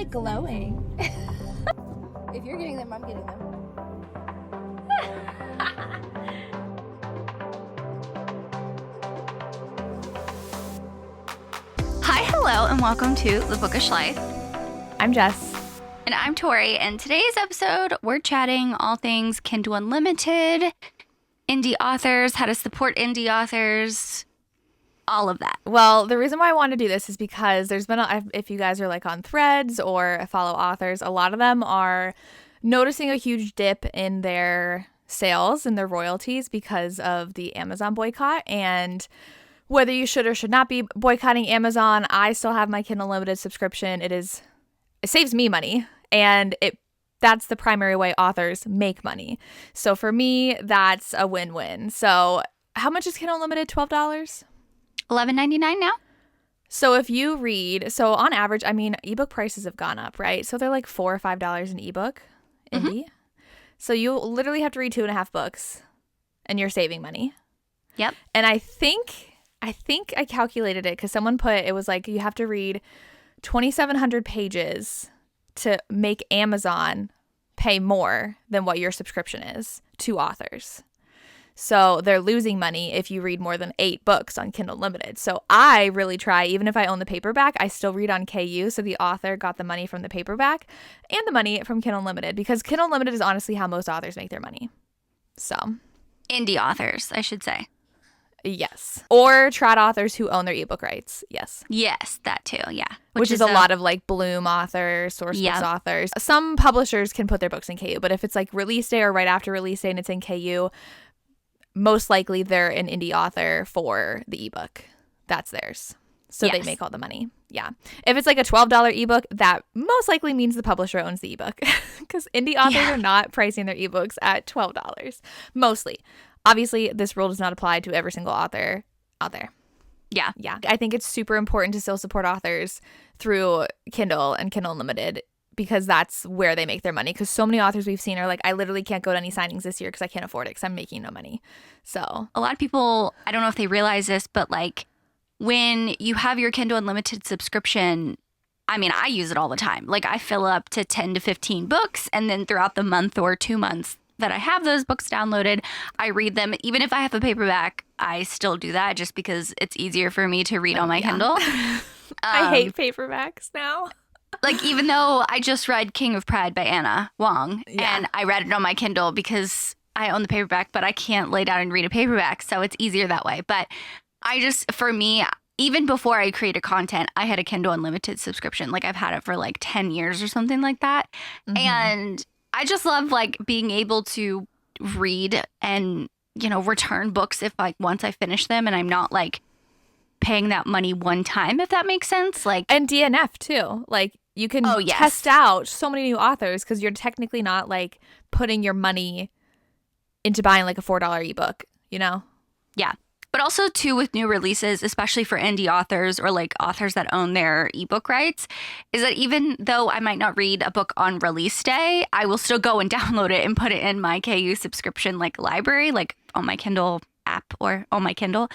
like glowing. If you're getting them, I'm getting them. Hi, hello, and welcome to The Bookish Life. I'm Jess. And I'm Tori, and today's episode, we're chatting all things Kindle Unlimited, indie authors, how to support indie authors, all of that. Well, the reason why I want to do this is because there's been, if you guys are like on Threads or follow authors, a lot of them are noticing a huge dip in their sales and their royalties because of the Amazon boycott. And whether you should or should not be boycotting Amazon, I still have my Kindle Unlimited subscription. It saves me money, and that's the primary way authors make money. So for me, that's a win-win. So how much is Kindle Unlimited? $12? $11.99 now? So if you read, so on average, I mean, ebook prices have gone up, right? So they're like $4 or $5 an ebook, indie. So you literally have to read 2.5 books, and you're saving money. Yep. And I think I calculated it because someone put, it was like you have to read 2,700 pages to make Amazon pay more than what your subscription is to authors. So they're losing money if you read more than 8 books on Kindle Unlimited. So I really try, even if I own the paperback, I still read on KU. So the author got the money from the paperback and the money from Kindle Unlimited, because Kindle Unlimited is honestly how most authors make their money. So Indie authors, I should say. Yes. Or trad authors who own their ebook rights. Yes. Yes, that too, yeah. Which is a lot of like Bloom authors, Sourcebooks authors. Some publishers can put their books in KU, but if it's like release day or right after release day and it's in KU, most likely they're an indie author for the ebook. That's theirs. So they make all the money. Yeah. If it's like a $12 ebook, that most likely means the publisher owns the ebook, because indie authors are not pricing their ebooks at $12. Mostly. Obviously, this rule does not apply to every single author out there. Yeah. Yeah. I think it's super important to still support authors through Kindle and Kindle Unlimited, because that's where they make their money. Because so many authors we've seen are like, I literally can't go to any signings this year because I can't afford it because I'm making no money. So a lot of people, I don't know if they realize this, but like when you have your Kindle Unlimited subscription, I mean, I use it all the time. Like I fill up to 10 to 15 books, and then throughout the month or 2 months that I have those books downloaded, I read them. Even if I have a paperback, I still do that just because it's easier for me to read on my Kindle. I hate paperbacks now. Like, even though I just read King of Pride by Anna Wong, and I read it on my Kindle because I own the paperback, but I can't lay down and read a paperback, so it's easier that way. But for me, even before I created content, I had a Kindle Unlimited subscription. Like, I've had it for like 10 years or something like that. Mm-hmm. And I just love like being able to read and, you know, return books if like once I finish them, and I'm not like paying that money one time, if that makes sense. Like, and DNF too. Like, you can test out so many new authors because you're technically not like putting your money into buying like a $4 ebook, you know? Yeah. But also too, with new releases, especially for indie authors or like authors that own their ebook rights, is that even though I might not read a book on release day, I will still go and download it and put it in my KU subscription like library, like on my Kindle app or on my Kindle,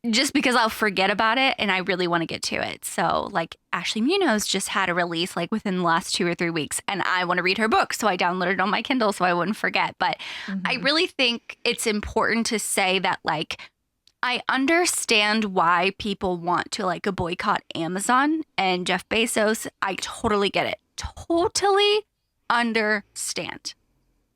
just because I'll forget about it and I really want to get to it. So like Ashley Munoz just had a release like within the last 2 or 3 weeks, and I want to read her book. So I downloaded it on my Kindle so I wouldn't forget. But I really think it's important to say that like, I understand why people want to like boycott Amazon and Jeff Bezos. I totally get it. Totally understand.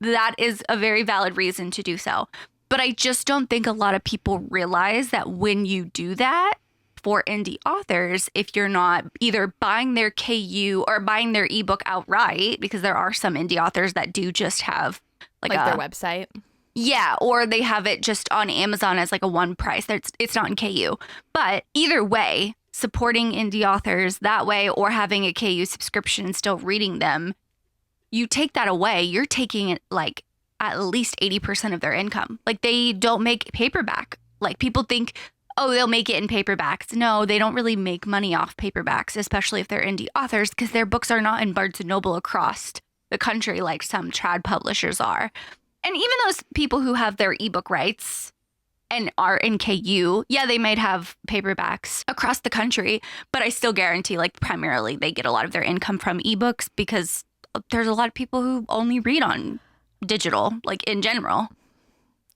That is a very valid reason to do so. But I just don't think a lot of people realize that when you do that for indie authors, if you're not either buying their KU or buying their ebook outright, because there are some indie authors that do just have like their website. Yeah, or they have it just on Amazon as like a one price. It's not in KU. But either way, supporting indie authors that way or having a KU subscription and still reading them, you take that away, you're taking it like at least 80% of their income. Like they don't make paperback. Like people think, oh, they'll make it in paperbacks. No, they don't really make money off paperbacks, especially if they're indie authors, because their books are not in Barnes & Noble across the country like some trad publishers are. And even those people who have their ebook rights, and are in KU, yeah, they might have paperbacks across the country, but I still guarantee like primarily they get a lot of their income from ebooks because there's a lot of people who only read on digital, like in general.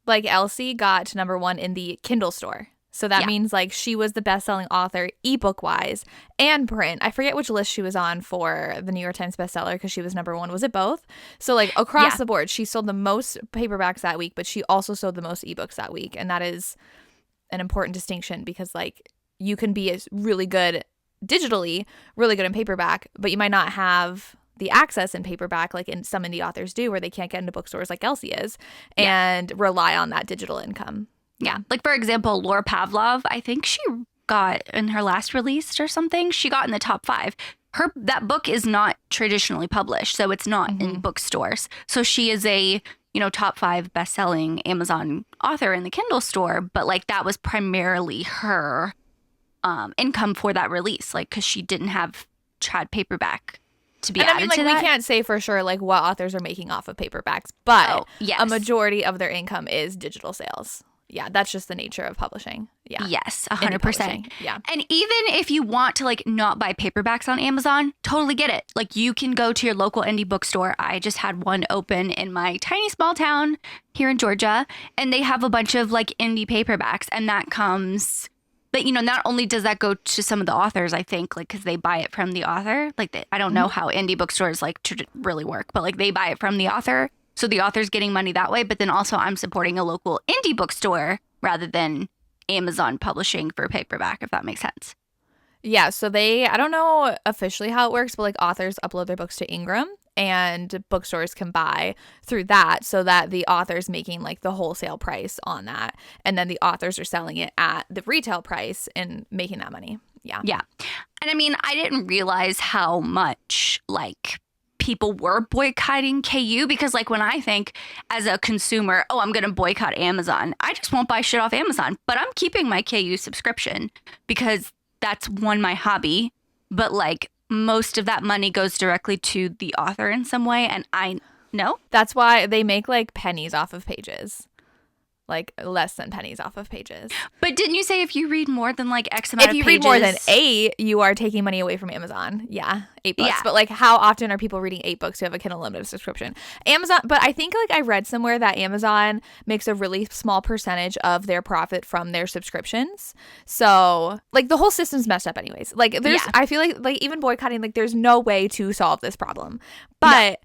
Like Elsie got to #1 in the Kindle store. So that means like she was the best-selling author ebook wise and print. I forget which list she was on for the New York Times bestseller because she was #1. Was it both? So like across the board, she sold the most paperbacks that week, but she also sold the most ebooks that week. And that is an important distinction because like you can be really good digitally, really good in paperback, but you might not have the access in paperback like some indie authors do where they can't get into bookstores like Elsie is and rely on that digital income. Yeah. Like, for example, Laura Pavlov, I think she got in her last release or something, she got in the top 5. That book is not traditionally published, so it's not in bookstores. So she is a, top 5 best-selling Amazon author in the Kindle store, but like that was primarily her income for that release, like because she didn't have trad paperback to be added to that. We can't say for sure like what authors are making off of paperbacks, but a majority of their income is digital sales. Yeah, that's just the nature of publishing. Yeah. Yes, 100%. Yeah. And even if you want to like not buy paperbacks on Amazon, totally get it. Like you can go to your local indie bookstore. I just had one open in my tiny small town here in Georgia, and they have a bunch of like indie paperbacks, and that comes that not only does that go to some of the authors, I think, like because they buy it from the author. Like I don't know how indie bookstores like really work, but like they buy it from the author. So the author's getting money that way, but then also I'm supporting a local indie bookstore rather than Amazon publishing for paperback, if that makes sense. Yeah, so I don't know officially how it works, but like authors upload their books to Ingram and bookstores can buy through that so that the author's making like the wholesale price on that. And then the authors are selling it at the retail price and making that money. Yeah. Yeah. And I mean, I didn't realize how much like people were boycotting KU because like when I think as a consumer, I'm going to boycott Amazon, I just won't buy shit off Amazon, but I'm keeping my KU subscription because that's my hobby. But like most of that money goes directly to the author in some way. And I know that's why they make like pennies off of pages. Like less than pennies off of pages. But didn't you say if you read more than like X amount of pages? If you read more than 8, you are taking money away from Amazon. Yeah, 8 books. Yeah. But like how often are people reading 8 books who have a Kindle Unlimited subscription? Amazon, but I think like I read somewhere that Amazon makes a really small percentage of their profit from their subscriptions. So like the whole system's messed up anyways. Like I feel like even boycotting, like there's no way to solve this problem. But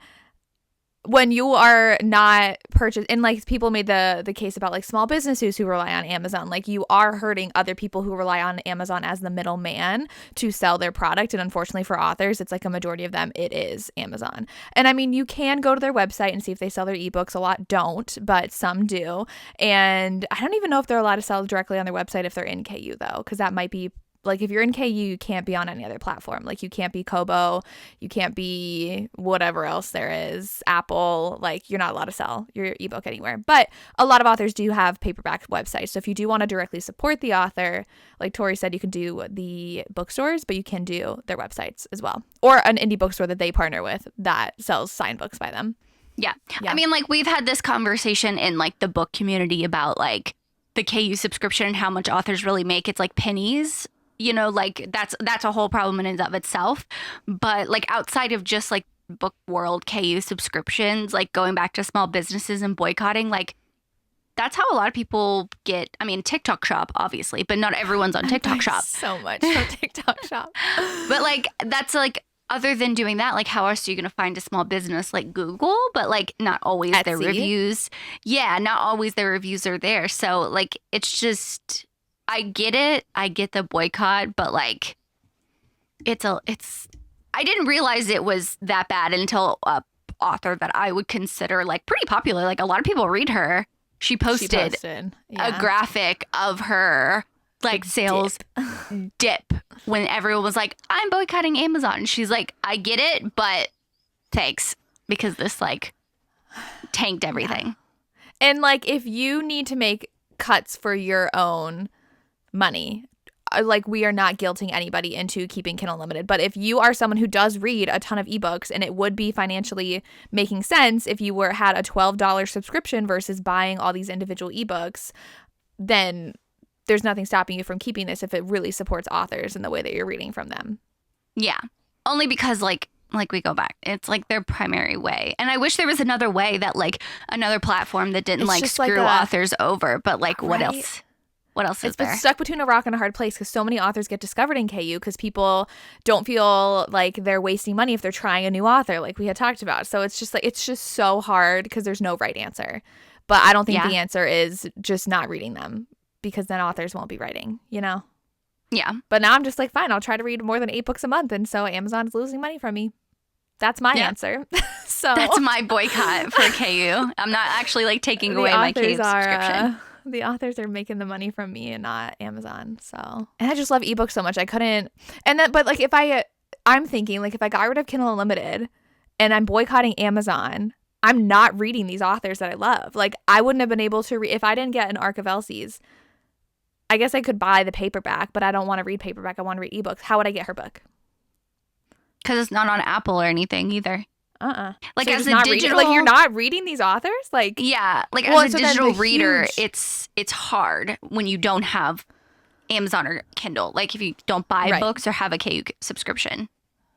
when you are not purchased, and like people made the case about like small businesses who rely on Amazon, like you are hurting other people who rely on Amazon as the middleman to sell their product. And unfortunately for authors, it's like a majority of them, it is Amazon. And I mean, you can go to their website and see if they sell their ebooks. A lot don't, but some do. And I don't even know if they're allowed to sell directly on their website if they're in KU though, because that might be like if you're in KU, you can't be on any other platform. Like you can't be Kobo, you can't be whatever else there is, Apple. Like you're not allowed to sell your ebook anywhere. But a lot of authors do have paperback websites. So if you do want to directly support the author, like Tori said, you can do the bookstores, but you can do their websites as well. Or an indie bookstore that they partner with that sells signed books by them. Yeah. I mean, like we've had this conversation in like the book community about like the KU subscription and how much authors really make. It's like pennies. Like that's a whole problem in and of itself. But like outside of just like book world KU subscriptions, like going back to small businesses and boycotting, like that's how a lot of people get. I mean, TikTok Shop, obviously, but not everyone's on TikTok Shop. So much from TikTok Shop. But like that's like other than doing that, like how else are you going to find a small business like Google? But like not always their reviews. Yeah, not always their reviews are there. So like it's just. I get it. I get the boycott, but like I didn't realize it was that bad until a author that I would consider like pretty popular. Like a lot of people read her. She posted a graphic of her like sales dip when everyone was like, I'm boycotting Amazon. She's like, I get it, but thanks because this like tanked everything. And like if you need to make cuts for your own money, like we are not guilting anybody into keeping Kindle Unlimited, but if you are someone who does read a ton of ebooks and it would be financially making sense if you had a $12 subscription versus buying all these individual ebooks, then there's nothing stopping you from keeping this if it really supports authors in the way that you're reading from them. Yeah. Only because like we go back. It's like their primary way. And I wish there was another way that like another platform that didn't like screw authors over. But like what else? What else is there? It's stuck between a rock and a hard place because so many authors get discovered in KU because people don't feel like they're wasting money if they're trying a new author like we had talked about. So it's just so hard because there's no right answer. But I don't think the answer is just not reading them because then authors won't be writing, you know? Yeah. But now I'm just like, fine, I'll try to read more than 8 books a month. And so Amazon is losing money from me. That's my answer. So that's my boycott for KU. I'm not actually like taking away my KU subscription. The authors are making the money from me and not Amazon. So, and I just love ebooks so much. I couldn't. And then, but like I'm thinking like if I got rid of Kindle Unlimited and I'm boycotting Amazon, I'm not reading these authors that I love. Like I wouldn't have been able to read if I didn't get an Arc of Elsie's. I guess I could buy the paperback, but I don't want to read paperback. I want to read ebooks. How would I get her book? Because it's not on Apple or anything either. Like so as a digital, like you're not reading these authors, like like as a digital reader, it's hard when you don't have Amazon or Kindle. Like if you don't buy books or have a KU subscription.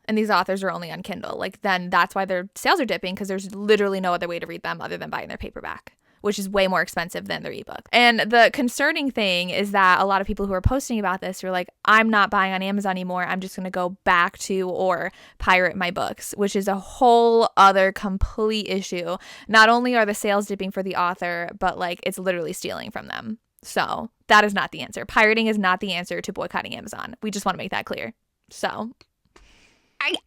And these authors are only on Kindle. Like then that's why their sales are dipping because there's literally no other way to read them other than buying their paperback, which is way more expensive than their ebook. And the concerning thing is that a lot of people who are posting about this are like, I'm not buying on Amazon anymore. I'm just going to go back to or pirate my books, which is a whole other complete issue. Not only are the sales dipping for the author, but like it's literally stealing from them. So that is not the answer. Pirating is not the answer to boycotting Amazon. We just want to make that clear. So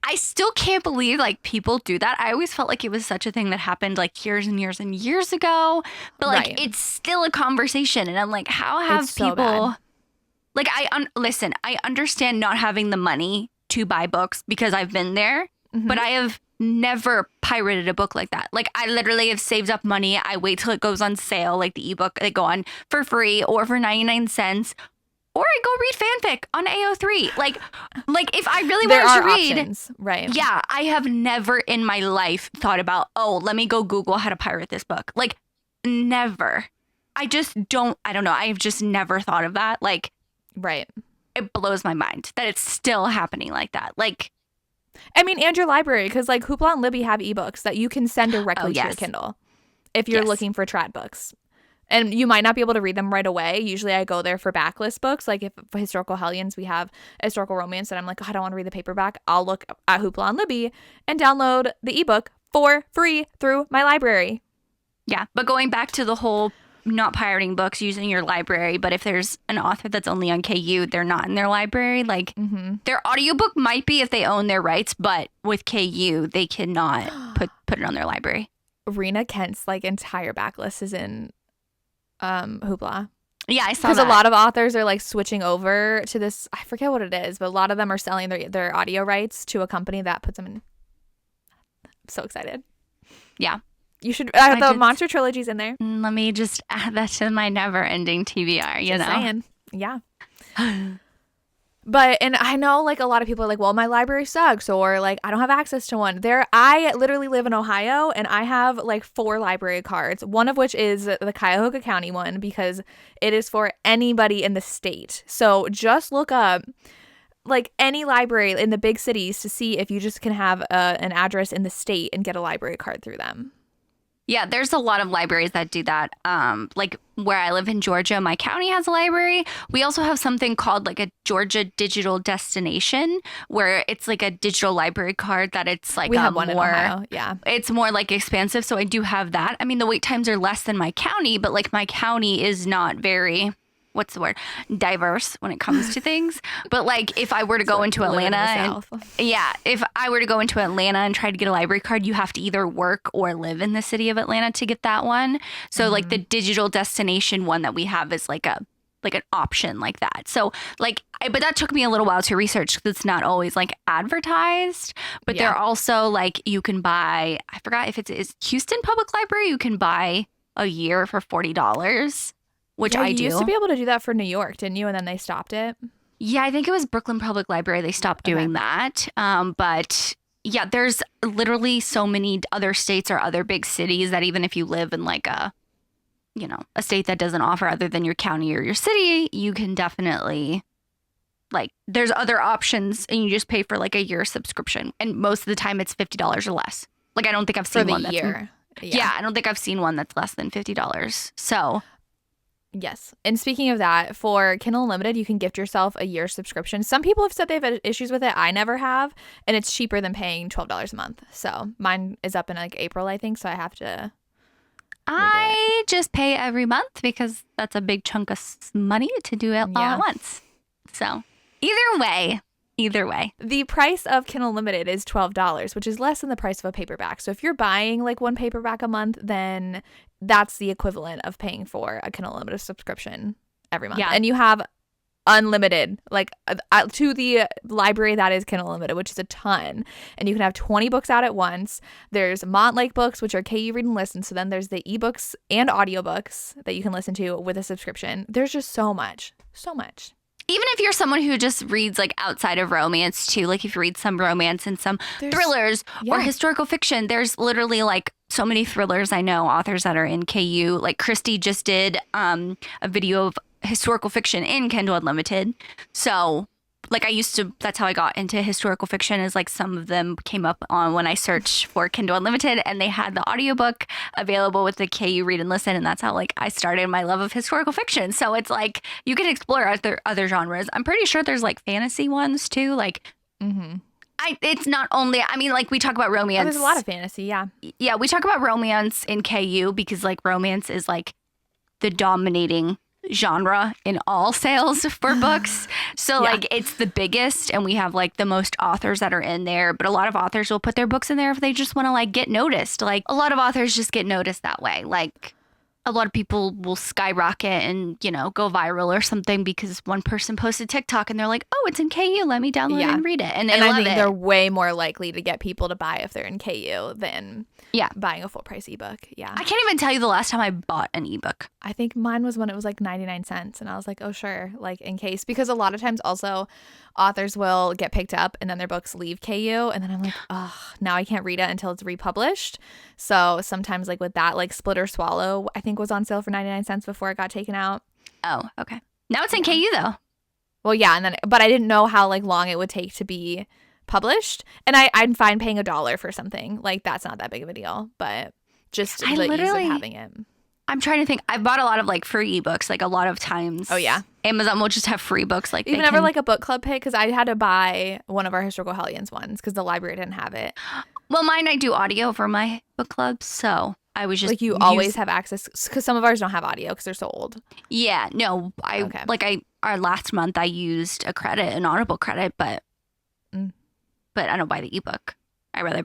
I still can't believe like people do that. I always felt like it was such a thing that happened like years and years and years ago. But like it's still a conversation. And I'm like, how have people like listen, I understand not having the money to buy books because I've been there, but I have never pirated a book like that. Like I literally have saved up money. I wait till it goes on sale, like the ebook, they go on for free or for 99 cents. Or I go read fanfic on AO3. Like if I really wanted to read, options, right? Yeah, I have never in my life thought about, oh, let me go Google how to pirate this book. Like, never. I don't know. I've just never thought of that. Like, right. It blows my mind that it's still happening like that. Like, I mean, and your library, because like Hoopla and Libby have ebooks that you can send directly to your Kindle if you're looking for trad books. And you might not be able to read them right away. Usually I go there for backlist books. Like if for historical Hellions, we have a historical romance and I'm like, oh, I don't want to read the paperback. I'll look at Hoopla and Libby and download the ebook for free through my library. Yeah. But going back to the whole not pirating books, using your library. But if there's an author that's only on KU, they're not in their library. Like their audiobook might be if they own their rights. But with KU, they cannot put it on their library. Rena Kent's like entire backlist is in Hoopla. Yeah, I saw that. Because a lot of authors are like switching over to this. I forget what it is, but a lot of them are selling their audio rights to a company that puts them in. I'm so excited. Yeah. You should. The Monster Trilogy's in there. Let me just add that to my never-ending TBR, you know? Saying. Yeah. But, and I know like a lot of people are like, well, my library sucks or like I don't have access to one. I literally live in Ohio and I have like 4 library cards, one of which is the Cuyahoga County one because it is for anybody in the state. So just look up like any library in the big cities to see if you just can have an address in the state and get a library card through them. Yeah, there's a lot of libraries that do that. Like where I live in Georgia, my county has a library. We also have something called like a Georgia Digital Destination, where it's like a digital library card that it's like we have one in Ohio. Yeah, it's more like expansive. So I do have that. I mean, the wait times are less than my county, but like my county is not very, what's the word, diverse when it comes to things. But like if I were to go into Atlanta, if I were to go into Atlanta and try to get a library card, you have to either work or live in the city of Atlanta to get that one. So like the digital destination one that we have is like an option like that. So like, but that took me a little while to research because it's not always like advertised, but they're also like, you can buy, I forgot if it's Houston Public Library, you can buy a year for $40. Which I do. You used to be able to do that for New York, didn't you? And then they stopped it. Yeah, I think it was Brooklyn Public Library. They stopped doing that. But yeah, there's literally so many other states or other big cities that even if you live in like a a state that doesn't offer other than your county or your city, you can definitely, like, there's other options and you just pay for like a year subscription. And most of the time it's $50 or less. Like, I don't think I've seen one that's year. Yeah, I don't think I've seen one that's less than $50. So yes. And speaking of that, for Kindle Unlimited, you can gift yourself a year subscription. Some people have said they've had issues with it. I never have. And it's cheaper than paying $12 a month. So mine is up in like April, I think. So I have to. I just pay every month because that's a big chunk of money to do it all at once. So either way. The price of Kindle Unlimited is $12, which is less than the price of a paperback. So if you're buying like one paperback a month, then that's the equivalent of paying for a Kindle Unlimited subscription every month. Yeah. And you have unlimited, like to the library that is Kindle Unlimited, which is a ton. And you can have 20 books out at once. There's Montlake books, which are KU Read and Listen. So then there's the ebooks and audiobooks that you can listen to with a subscription. There's just so much. Even if you're someone who just reads like outside of romance too, like if you read some romance and some thrillers or historical fiction, there's literally like so many thrillers. I know authors that are in KU. Like Christy just did a video of historical fiction in Kindle Unlimited. So like that's how I got into historical fiction, is like some of them came up on when I searched for Kindle Unlimited, and they had the audiobook available with the KU Read and Listen. And that's how like I started my love of historical fiction. So it's like you can explore other genres. I'm pretty sure there's like fantasy ones too. Like, it's not only, I mean, like we talk about romance. There's a lot of fantasy. Yeah. Yeah. We talk about romance in KU because like romance is like the dominating genre in all sales for books. So like it's the biggest, and we have like the most authors that are in there, but a lot of authors will put their books in there if they just want to like get noticed. Like a lot of authors just get noticed that way. Like a lot of people will skyrocket and, go viral or something because one person posted TikTok and they're like, oh, it's in KU. Let me download it and read it. And I think they're way more likely to get people to buy if they're in KU than buying a full price ebook. Yeah. I can't even tell you the last time I bought an ebook. I think mine was when it was like 99 cents. And I was like, oh, sure. Like in case, because a lot of times also authors will get picked up and then their books leave KU. And then I'm like, oh, now I can't read it until it's republished. So sometimes like with that, like Split or Swallow, I think was on sale for 99 cents before it got taken out. Oh, okay. Now it's in KU though. Well, yeah. But I didn't know how like long it would take to be published. And I'm fine paying $1 for something. Like that's not that big of a deal. But just the ease of having it. I'm trying to think. I bought a lot of like free ebooks, like a lot of times. Oh, yeah. Amazon will just have free books. Like even ever like a book club pick, because I had to buy one of our Historical Hellions ones because the library didn't have it. Well, mine, I do audio for my book club. So I was just like, you always have access, because some of ours don't have audio because they're so old. Yeah. No, our last month I used an Audible credit, but I don't buy the ebook. I rather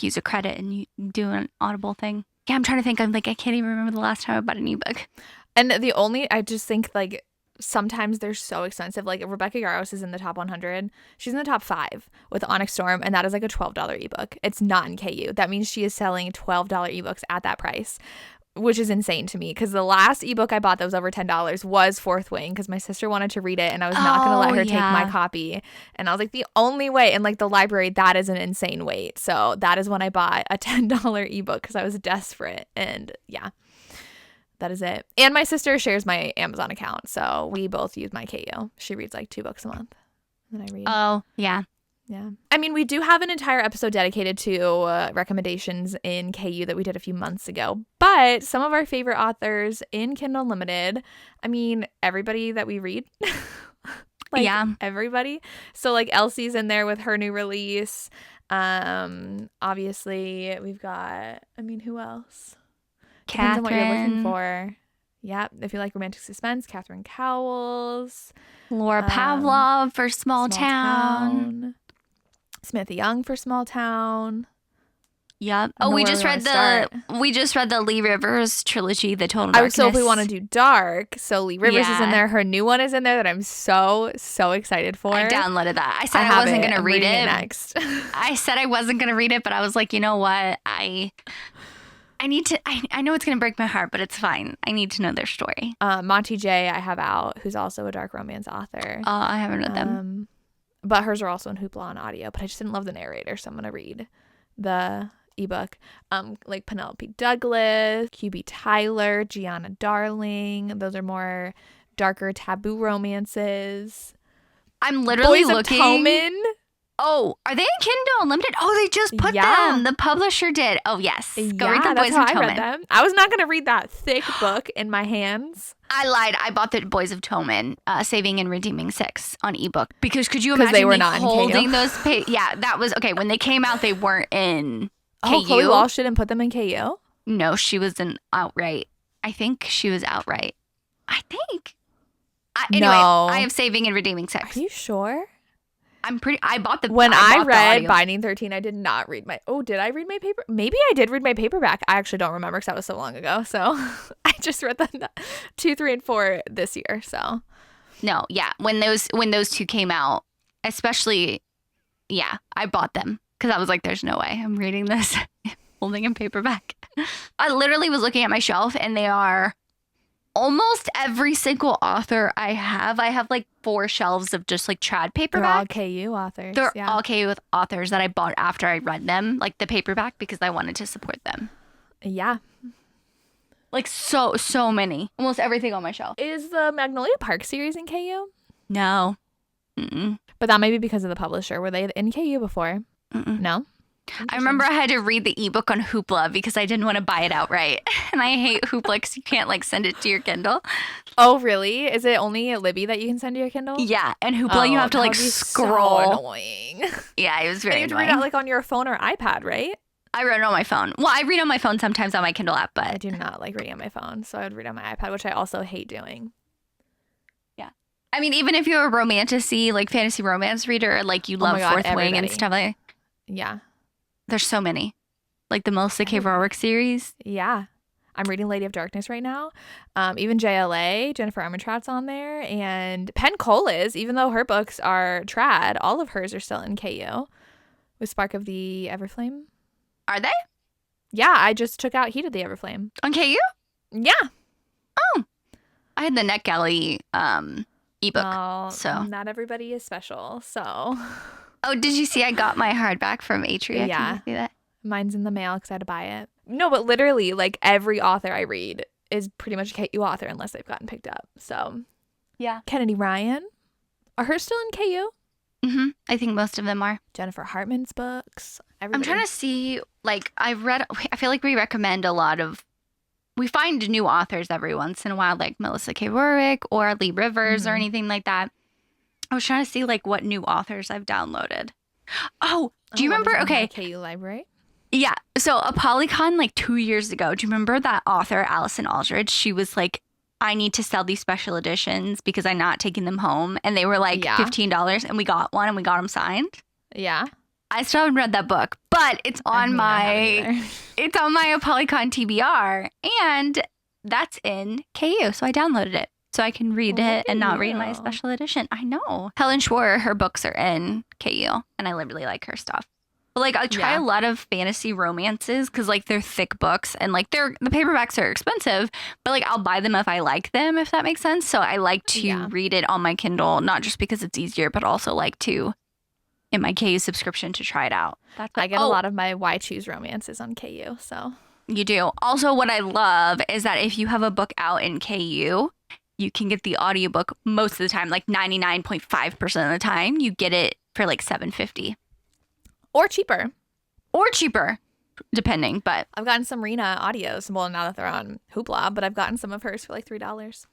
use a credit and you do an Audible thing. Yeah, I'm trying to think. I'm like, I can't even remember the last time I bought an ebook. And I just think like sometimes they're so expensive. Like Rebecca Yarros is in the top 100. She's in the top 5 with Onyx Storm, and that is like a $12 ebook. It's not in KU. That means she is selling $12 ebooks at that price, which is insane to me, because the last ebook I bought that was over $10 was Fourth Wing, because my sister wanted to read it and I was not going to let her take my copy. And I was like, the only way, and like the library, that is an insane wait. So that is when I bought a $10 ebook because I was desperate. And yeah, that is it. And my sister shares my Amazon account, so we both use my KU. She reads like 2 books a month and I read. Oh, yeah. Yeah. I mean, we do have an entire episode dedicated to recommendations in KU that we did a few months ago. But some of our favorite authors in Kindle Unlimited, I mean, everybody that we read. Everybody. So like Elsie's in there with her new release. Obviously, we've got, who else? Catherine. Depends on what you're looking for. Yeah, if you like romantic suspense, Catherine Cowles. Laura Pavlov for Small Town. Samantha Young for Small Town. Yep. Oh, we just read the Lee Rivers trilogy, The Total Darkness. So if we want to do dark, so Lee Rivers is in there. Her new one is in there that I'm so excited for. I downloaded that. I said I wasn't going to read it next. I said I wasn't going to read it, but I was like, you know what? I need to. I know it's going to break my heart, but it's fine. I need to know their story. Monty J. I have out, who's also a dark romance author. I haven't read them. But hers are also in Hoopla on audio, but I just didn't love the narrator, so I'm going to read the ebook. Like Penelope Douglas, QB Tyler, Gianna Darling. Those are more darker taboo romances. I'm literally Boys looking. of Toman. Oh, are they in Kindle Unlimited? Oh, they just put them. The publisher did. Oh, yes. Go read the that's Boys how of I read Toman. them. I was not going to read that thick book in my hands. I lied. I bought the Boys of Toman, Saving and Redeeming 6 on ebook. Because could you imagine they were not holding in KU? those? Yeah, that was okay. When they came out, they weren't in KU. Oh, Chloe Walsh didn't put them in KU? No, she was in outright. I think she was outright. I think. Anyway, No. I have Saving and Redeeming 6. Are you sure? I bought the. When I bought the read audio. Binding 13, I did not read my. Oh, did I read my paper? Maybe I did read my paperback. I actually don't remember because that was so long ago. So I just read the 2, 3, and 4 this year. So No, yeah. When those two came out, especially, yeah, I bought them because I was like, "There's no way I'm reading this holding in paperback." I literally was looking at my shelf, and they are almost every single author I have. I have like 4 shelves of just like trad they're all paperback. KU authors. They're yeah. all KU with authors that I bought after I read them, like the paperback, because I wanted to support them. Yeah. Like so many, almost everything on my shelf. Is the Magnolia Park series in KU? No. Mm-mm. But that may be because of the publisher. Were they in KU before? Mm-mm. No? I remember I had to read the ebook on Hoopla because I didn't want to buy it outright. And I hate Hoopla because you can't like send it to your Kindle. Oh, really? Is it only at Libby that you can send to your Kindle? Yeah. And Hoopla, you have to that like would be scroll. So annoying. Yeah, it was And very you have to annoying. read out like on your phone or iPad, right? I read it on my phone. Well, I read on my phone sometimes on my Kindle app, I but do not like reading on my phone, so I would read on my iPad, which I also hate doing. I mean, even if you're a romantasy, like fantasy romance reader, like you love my God, Fourth Wing and everybody. stuff like Yeah. there's so many. Like the Melissa K. Rorick series. Yeah. I'm reading Lady of Darkness right now. Even JLA, Jennifer Armentrout's on there. And Penn Cola's, even though her books are trad, all of hers are still in KU with Spark of the Everflame. Are they? Yeah, I just took out Heat of the Everflame. On KU? Yeah. I had the NetGalley ebook. Well, so. not everybody is special. So Oh, did you see I got my hardback from Atria? Yeah. Can you see that? mine's in the mail because I had to buy it. No, but literally, like every author I read is pretty much a KU author unless they've gotten picked up. So Yeah. Kennedy Ryan, are hers still in KU? Mm-hmm. I think most of them are. Jennifer Hartman's books. I'm Everybody. trying to see, like, I feel like we recommend a lot of, we find new authors every once in a while, like Melissa K. Rorick or Lee Rivers or anything like that. I was trying to see, like, what new authors I've downloaded. Oh, do you remember? Okay. KU library. Yeah. So a Polycon, like 2 years ago, do you remember that author, Allison Aldridge? She was like, I need to sell these special editions because I'm not taking them home. And they were like $15 and we got one and we got them signed. Yeah. I still haven't read that book, but it's on it's on my Polycon TBR and that's in KU. So I downloaded it so I can read it and not read my special edition. I know. Helen Schwarr, her books are in KU and I really like her stuff. But like I try a lot of fantasy romances because like they're thick books and like the paperbacks are expensive, but like I'll buy them if I like them, if that makes sense. So I like to read it on my Kindle, not just because it's easier, but also like to in my KU subscription to try it out. I get a lot of my Why Choose romances on KU. So you do. Also, what I love is that if you have a book out in KU, you can get the audiobook most of the time, like 99.5% of the time. You get it for like $7.50. or cheaper. Or cheaper, depending. But I've gotten some Rena audios. Well, now that they're on Hoopla, but I've gotten some of hers for like $3.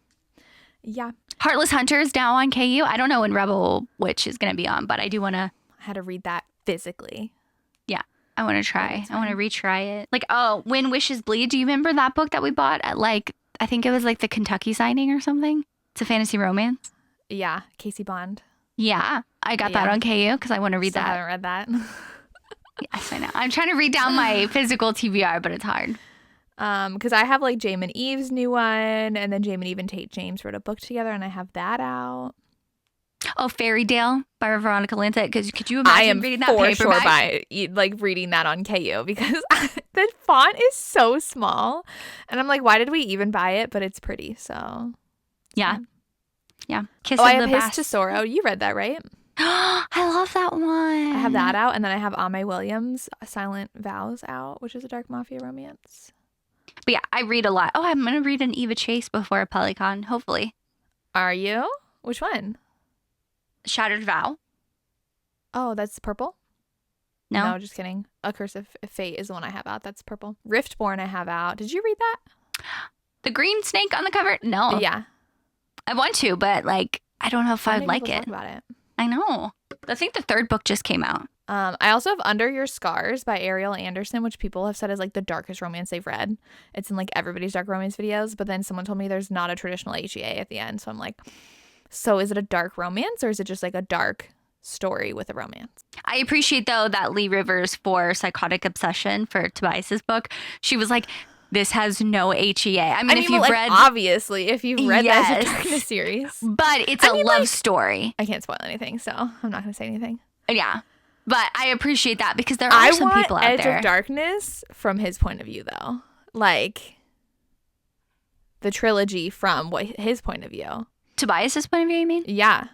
Yeah. Heartless Hunters now on KU. I don't know when Rebel Witch is going to be on, but I do want to. I had to read that physically. Yeah, I want to try. I want to retry it. Like, oh, When Wishes Bleed. Do you remember that book that we bought at like, I think it was like the Kentucky signing or something? It's a fantasy romance. Yeah. Casey Bond. Yeah, I got that on KU because I want to read Still that. haven't read that. Yes, I know. I'm trying to read down my physical TBR, but it's hard. Because I have like Jamin Eve's new one, and then Jamin Eve and Tate James wrote a book together, and I have that out. Oh, Fairy Tale by Veronica Lancet. Because could you imagine reading that paperback? I am for sure by reading that on KU because the font is so small, and I'm like, why did we even buy it? But it's pretty, so Yeah. Yeah. Kiss I of have the His Bast- to Sorrow. You read that, right? I love that one. I have that out, and then I have Ame Williams' Silent Vows out, which is a dark mafia romance. But yeah, I read a lot. Oh, I'm going to read an Eva Chase before Pelicon, hopefully. Are you? Which one? Shattered Vow. Oh, that's purple? No, just kidding. A Curse of Fate is the one I have out. That's purple. Riftborn I have out. Did you read that? the green snake on the cover. No, Yeah. I want to, but like I don't know if How I'd many like people it. talk about it? I know. I think the third book just came out. I also have Under Your Scars by Ariel Anderson, which people have said is like the darkest romance they've read. It's in like everybody's dark romance videos, but then someone told me there's not a traditional HEA at the end. So I'm like, so is it a dark romance or is it just like a dark story with a romance? I appreciate though that Lee Rivers for Psychotic Obsession for Tobias's book, she was like, this has no HEA. I mean, if you've like, read, obviously, if you've read Yes. that Darkness series, but it's a love story. I can't spoil anything, so I'm not going to say anything. Yeah. But I appreciate that because there are some people out Edge there. of Darkness from his point of view, though. Like, the trilogy from his point of view. Tobias's point of view, you mean? Yeah.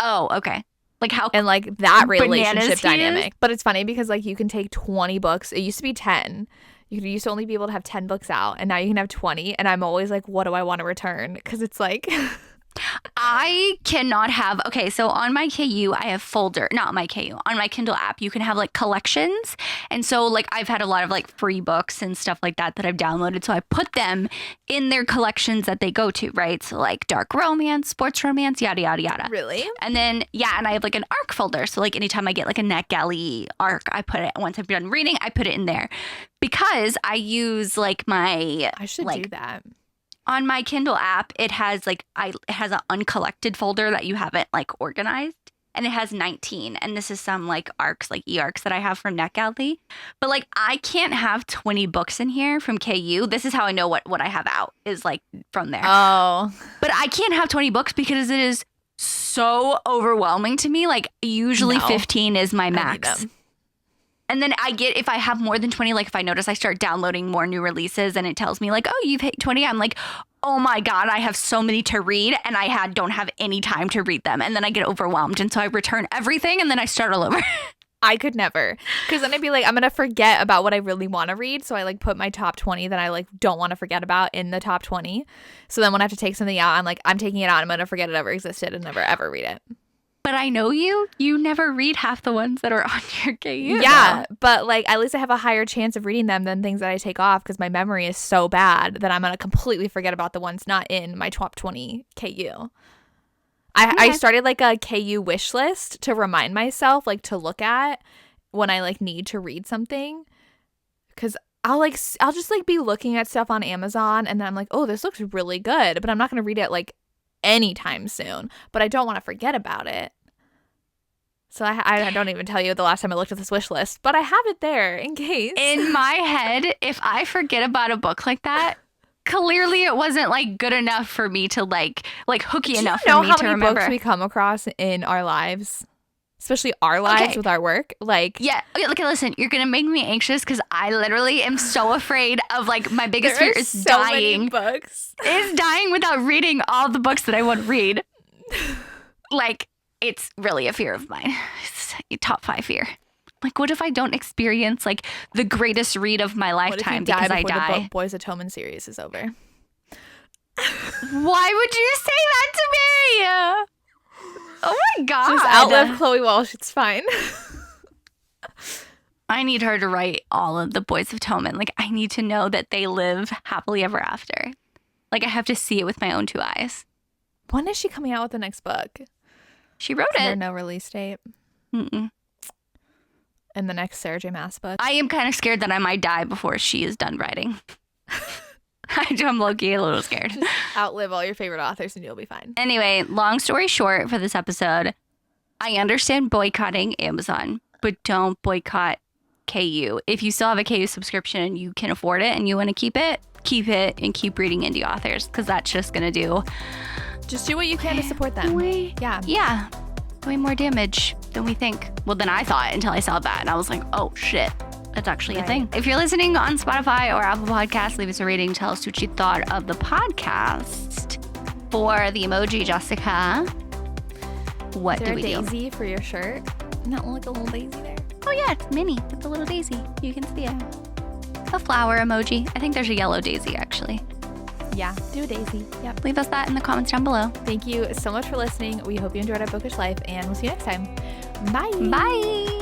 Oh, okay. Like how And, like, that bananas relationship he is. dynamic. But it's funny because, like, you can take 20 books. It used to be 10. You used to only be able to have 10 books out. And now you can have 20. And I'm always like, what do I want to return? Because it's like... I cannot have, okay, so on my KU, I have not my KU, on my Kindle app, you can have like collections. And so like I've had a lot of like free books and stuff like that I've downloaded. So I put them in their collections that they go to, right? So like dark romance, sports romance, yada, yada, yada. Really? And then, yeah, and I have like an arc folder. So like anytime I get like a NetGalley arc, I put it, once I'm done reading, I put it in there. Because I use like my... I should do that. On my Kindle app, it has like it has an uncollected folder that you haven't like organized, and it has 19. And this is some like arcs, like e-arcs that I have from NetGalley. But like I can't have 20 books in here from KU. This is how I know what I have out is like from there. Oh. But I can't have 20 books because it is so overwhelming to me. Like usually 15 is my max. And then I get, if I have more than 20, like if I notice I start downloading more new releases and it tells me like, oh, you've hit 20, I'm like, oh my God, I have so many to read and I don't have any time to read them. And then I get overwhelmed. And so I return everything and then I start all over. I could never. Because then I'd be like, I'm going to forget about what I really want to read. So I like put my top 20 that I like don't want to forget about in the top 20. So then when I have to take something out, I'm like, I'm taking it out. I'm going to forget it ever existed and never ever read it. But I know you never read half the ones that are on your KU. Yeah, but like at least I have a higher chance of reading them than things that I take off because my memory is so bad that I'm going to completely forget about the ones not in my top 20 KU. I started like a KU wish list to remind myself like to look at when I like need to read something because I'll just like be looking at stuff on Amazon and then I'm like, oh, this looks really good, but I'm not going to read it like anytime soon, but I don't want to forget about it. So I don't even tell you the last time I looked at this wish list, but I have it there in case. In my head, if I forget about a book like that, clearly it wasn't like good enough for me to like hooky enough for me to remember. Do you know how many books we come across in our lives? Especially our lives with our work. Like, yeah. Okay, listen, you're going to make me anxious because I literally am so afraid of like my biggest fear is so dying. Many books. Is dying without reading all the books that I want to read. Like, it's really a fear of mine. It's a top 5 fear. Like, what if I don't experience like the greatest read of my lifetime because I die? The Boys Atonement series is over. Why would you say that to me? Oh my God. Just outlive Chloe Walsh. It's fine. I need her to write all of the Boys of Atonement. Like, I need to know that they live happily ever after. Like, I have to see it with my own 2 eyes. When is she coming out with the next book? She wrote Is there it. no release date? Mm-mm. And the next Sarah J. Maas book? I am kind of scared that I might die before she is done writing. I'm low-key a little scared. Just outlive all your favorite authors and you'll be fine. Anyway, long story short for this episode, I understand boycotting Amazon, but don't boycott KU. If you still have a KU subscription and you can afford it and you want to keep it and keep reading indie authors because that's just going to do... Just do what you can to support them. Yeah. Way more damage than we think. Well, than I thought until I saw that. And I was like, oh, shit. That's actually a thing. If you're listening on Spotify or Apple Podcasts, leave us a rating. Tell us what you thought of the podcast. For the emoji, Jessica. what Is do there we a do? daisy for your shirt? Not like a little daisy there. Oh yeah, it's Minnie with the little daisy. You can see it. A flower emoji. I think there's a yellow daisy actually. Yeah, do a daisy. Yep. Leave us that in the comments down below. Thank you so much for listening. We hope you enjoyed our bookish life, and we'll see you next time. Bye. Bye.